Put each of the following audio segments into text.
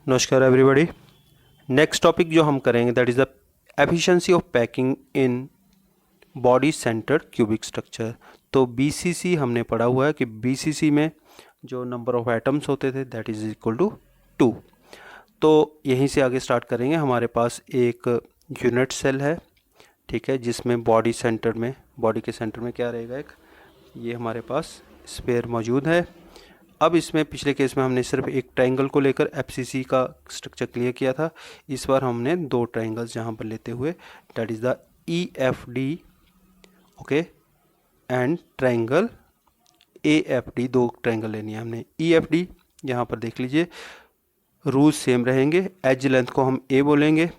नमस्कार everybody. Next topic जो हम करेंगे that is the efficiency of packing in body centred cubic structure. तो बीसीसी हमने पढ़ा हुआ है कि बीसीसी में जो नंबर ऑफ एटम्स होते थे दैट इज़ इक्वल टू 2। तो यहीं से आगे स्टार्ट करेंगे। हमारे पास एक यूनिट सेल है, ठीक है, जिसमें बॉडी के सेंटर में क्या रहेगा, एक ये हमारे पास स्फीयर मौजूद है। अब इसमें पिछले केस में हमने सिर्फ एक ट्रायंगल को लेकर एफसीसी का स्ट्रक्चर क्लियर किया था। इस बार हमने दो ट्रायंगल्स यहाँ पर लेते हुए that is the EFD okay and triangle AFD, दो ट्रायंगल लेनी है हमने। EFD यहाँ पर देख लीजिए, रूल सेम रहेंगे। एज लेंथ को हम A बोलेंगे,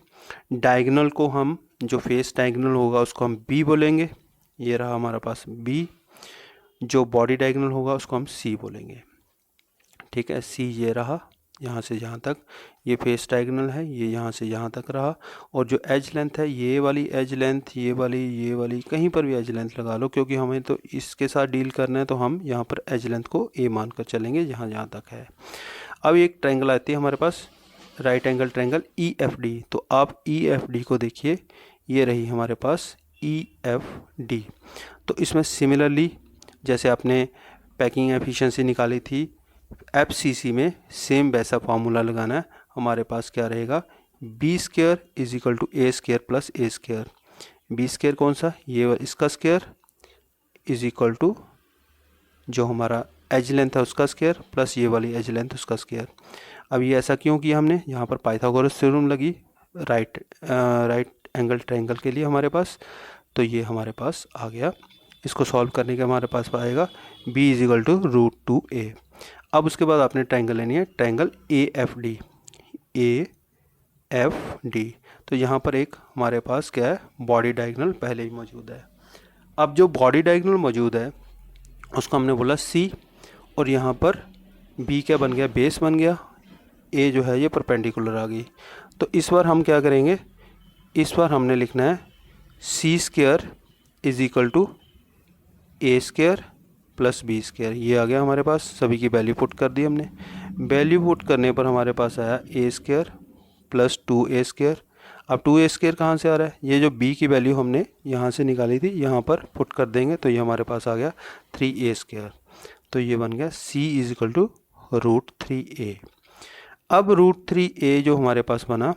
डायगोनल को हम जो फेस डायगोनल होगा उसको हम B बोलेंगे, ये रहा हमारे पास B। जो बॉडी डायगोनल होगा उसको हम C बोलेंगे, ठीक है। C ये रहा यहाँ से यहाँ तक, ये फेस डायगोनल है, ये यहाँ से यहाँ तक रहा। और जो एज लेंथ है, ये वाली एज लेंथ, ये वाली कहीं पर भी एज लेंथ लगा लो, क्योंकि हमें तो इसके साथ डील करना है, तो हम यहाँ पर एज लेंथ को A मान कर चलेंगे जहाँ जहाँ तक है। अब एक ट्रायंगल आती है हमारे पास, राइट एंगल ट्रायंगल EFD। तो आप EFD को देखिए, ये रही हमारे पास EFD। तो इसमें सिमिलरली जैसे आपने पैकिंग एफिशिएंसी निकाली थी एफसीसी में, सेम वैसा फार्मूला लगाना है। हमारे पास क्या रहेगा, B² is equal to A² plus A²। B² कौन सा, ये इसका स्क्वायर इज इक्वल टू जो हमारा एज लेंथ है उसका स्क्वायर प्लस ये वाली एज लेंथ उसका स्क्वायर। अब ये ऐसा क्यों किया हमने, यहाँ पर पाइथागोरस थ्योरम लगी राइट एंगल ट्रायंगल के लिए हमारे पास। तो ये हमारे पास आ गया। इसको सॉल्व करने के हमारे पास आएगा B is equal to √2a। अब उसके बाद आपने ट्रायंगल लेनी है, ट्रायंगल AFD। तो यहाँ पर एक हमारे पास क्या है, बॉडी डायगोनल पहले ही मौजूद है। अब जो बॉडी डायगोनल मौजूद है उसको हमने बोला C, और यहाँ पर B क्या बन गया, बेस बन गया। A जो है ये परपेंडिकुलर आ गई। तो इस बार हम क्या करेंगे, इस बार हमने लिखना है C² is equal to A² plus B²। ये आ गया हमारे पास, सभी की वैल्यू पुट कर दी हमने। वैल्यू पुट करने पर हमारे पास आया A² प्लस 2A²। अब 2A² कहाँ से आ रहा है, ये जो B की वैल्यू हमने यहाँ से निकाली थी यहाँ पर पुट कर देंगे, तो ये हमारे पास आ गया 3A²। तो ये बन गया C is equal to √3a। अब √3a जो हमारे पास बना,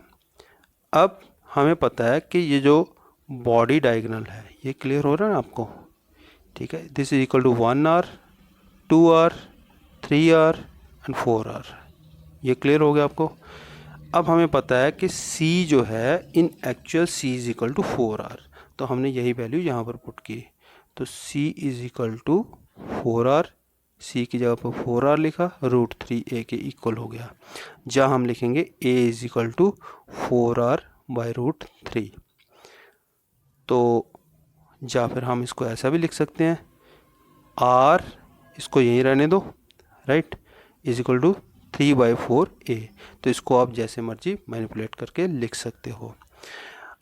अब हमें पता है कि ये जो बॉडी डायगोनल है, ये क्लियर हो रहा है ना आपको, ठीक है। This is equal to 1r 2r 3r and 4r। ये क्लियर हो गया आपको। अब हमें पता है कि C जो है in actual C is equal to 4r, तो हमने यही वैल्यू यहाँ पर पुट की। तो C is equal to 4r, C की जगह पर 4r लिखा, √3a के इक्वल हो गया। जहाँ हम लिखेंगे A is equal to 4r by √3। तो या फिर हम इसको ऐसा भी लिख सकते हैं, R इसको यहीं रहने दो, right, is equal to 3/4a। तो इसको आप जैसे मर्जी मैनिपुलेट करके लिख सकते हो।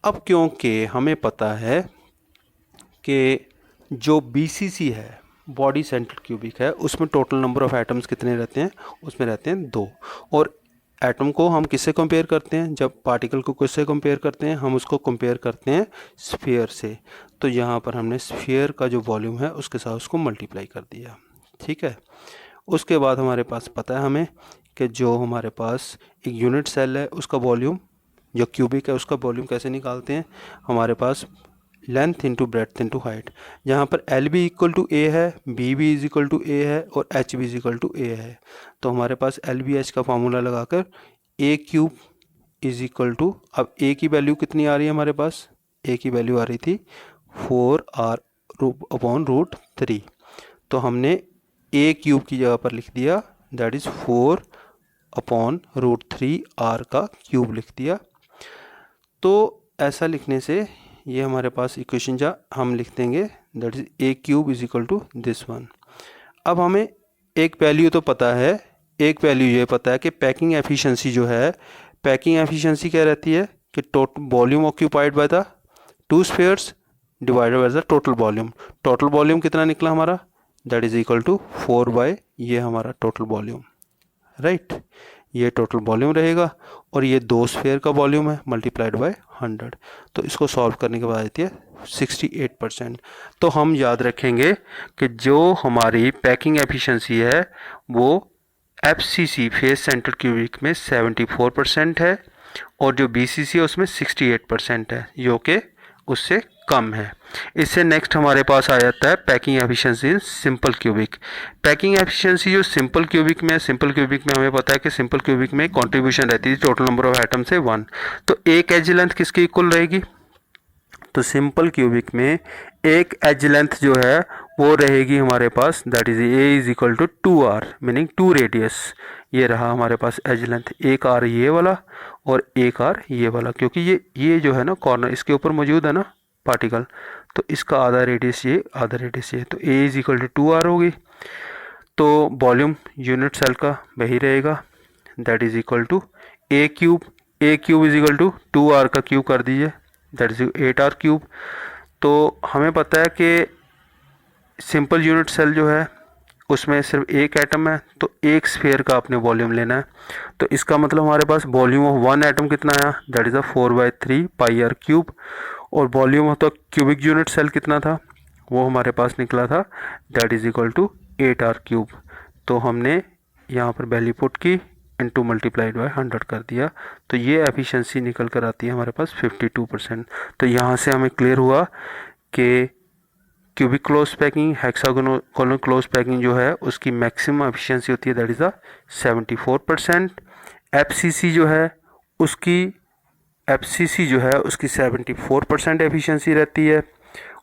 अब क्योंकि हमें पता है कि जो BCC है, बॉडी सेंटर्ड क्यूबिक है, उसमें टोटल नंबर ऑफ एटम्स कितने रहते हैं, उसमें रहते हैं 2। और एटम को हम किससे कंपेयर करते हैं, जब पार्टिकल को किससे कंपेयर करते हैं, हम उसको कंपेयर करते हैं स्फीयर से। तो यहाँ पर हमने स्फीयर का जो वॉल्यूम है उसके साथ उसको मल्टीप्लाई कर दिया, ठीक है। उसके बाद हमारे पास पता है हमें कि जो हमारे पास एक यूनिट सेल है उसका वॉल्यूम, जो क्यूबिक है उसका वॉल्यूम कैसे निकालते हैं, हमारे पास length into breadth into height. जहाँ पर LB इक्वल टू A है, BB is equal to A है और HB is equal to A है। तो हमारे पास LBH का फार्मूला लगाकर A³ इज इक्वल टू, अब A की वैल्यू कितनी आ रही है हमारे पास, A की वैल्यू आ रही थी 4r अपॉन √3। तो हमने A³ की जगह पर लिख दिया दैट इज़ 4 अपॉन √3r का क्यूब लिख दिया। तो ऐसा लिखने से ये हमारे पास इक्वेशन जा हम लिख देंगे that is A³ is equal to this one. अब हमें एक वैल्यू तो पता है, एक वैल्यू ये पता है कि पैकिंग एफिशिएंसी जो है, पैकिंग एफिशिएंसी क्या रहती है कि total volume occupied by the 2 spheres divided by the total volume. Total volume कितना निकला हमारा, that is equal to 4 by ये हमारा टोटल वॉल्यूम, राइट। ये टोटल वॉल्यूम रहेगा और ये 2 स्फीयर का वॉल्यूम है मल्टीप्लाइड बाय 100। तो इसको सॉल्व करने के बाद आती है 68%। तो हम याद रखेंगे कि जो हमारी पैकिंग एफिशिएंसी है वो FCC फेस सेंटर क्यूबिक में 74% है और जो BCC है उसमें 68% है, जो कि उससे कम है। इससे नेक्स्ट हमारे पास आ जाता है packing efficiency in simple cubic. Packing efficiency जो सिंपल क्यूबिक में हमें पता है कि सिंपल क्यूबिक में कंट्रीब्यूशन रहती है टोटल नंबर ऑफ एटम से 1। तो एक एज लेंथ किसकी इक्वल रहेगी? तो सिंपल क्यूबिक में एक एज लेंथ जो है वो रहेगी हमारे पास, that is a is equal to 2r meaning 2 radius. ये रहा हमारे पास एज लेंथ, एक आर ये वाला और एक आर ये वाला, क्योंकि ये जो है ना कॉर्नर इसके ऊपर मौजूद है ना पार्टिकल, तो इसका आधा रेडियस ये आधा रेडियस ये, तो ए इज इक्वल टू 2r होगी। तो वॉल्यूम यूनिट सेल का वही रहेगा, that is equal to a cube is equal to 2r का क्यूब कर दीजिए, दैट इज 8r क्यूब। तो हमें पता है कि सिंपल यूनिट सेल जो है उसमें सिर्फ एक एटम है, तो एक स्फीयर का आपने वॉल्यूम लेना है। तो इसका मतलब हमारे पास वॉल्यूम ऑफ वन एटम कितना आया, that is 4/3 pi r cube. और volume of the cubic unit cell कितना था, वो हमारे पास निकला था, that is equal to 8r cube. तो हमने यहाँ पर वैल्यू पुट की इनटू मल्टीप्लाइड बाय 100 कर दिया, तो ये एफिशिएंसी निकल कर आती है हमारे पास 52%। तो यहाँ से हमें क्लियर हुआ कि cubic close packing, hexagonal close packing जो है उसकी मैक्सिमम एफिशिएंसी होती है, दैट इज़ 74%। FCC जो है उसकी 74% एफिशिएंसी रहती है।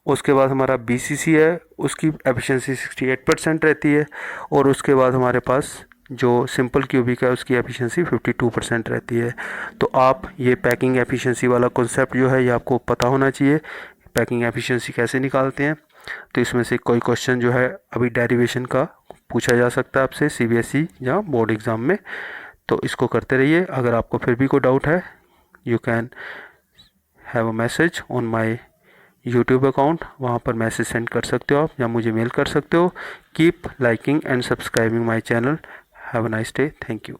उसके बाद हमारा BCC है उसकी एफिशिएंसी 68% रहती है। और उसके बाद हमारे पास जो सिंपल क्यूबिक है उसकी एफिशिएंसी 52% रहती है। तो आप ये पैकिंग एफिशिएंसी वाला कॉन्सेप्ट जो है ये आपको पता होना चाहिए, पैकिंग एफिशिएंसी कैसे निकालते हैं। तो इसमें से कोई क्वेश्चन जो है अभी डेरिवेशन का पूछा जा सकता है आपसे CBSE या बोर्ड एग्ज़ाम में, तो इसको करते रहिए। अगर आपको फिर भी कोई डाउट है, you can have a message on my YouTube account, वहाँ पर मैसेज सेंड कर सकते हो आप या मुझे मेल कर सकते हो। Keep liking and subscribing my channel. Have a nice day, thank you.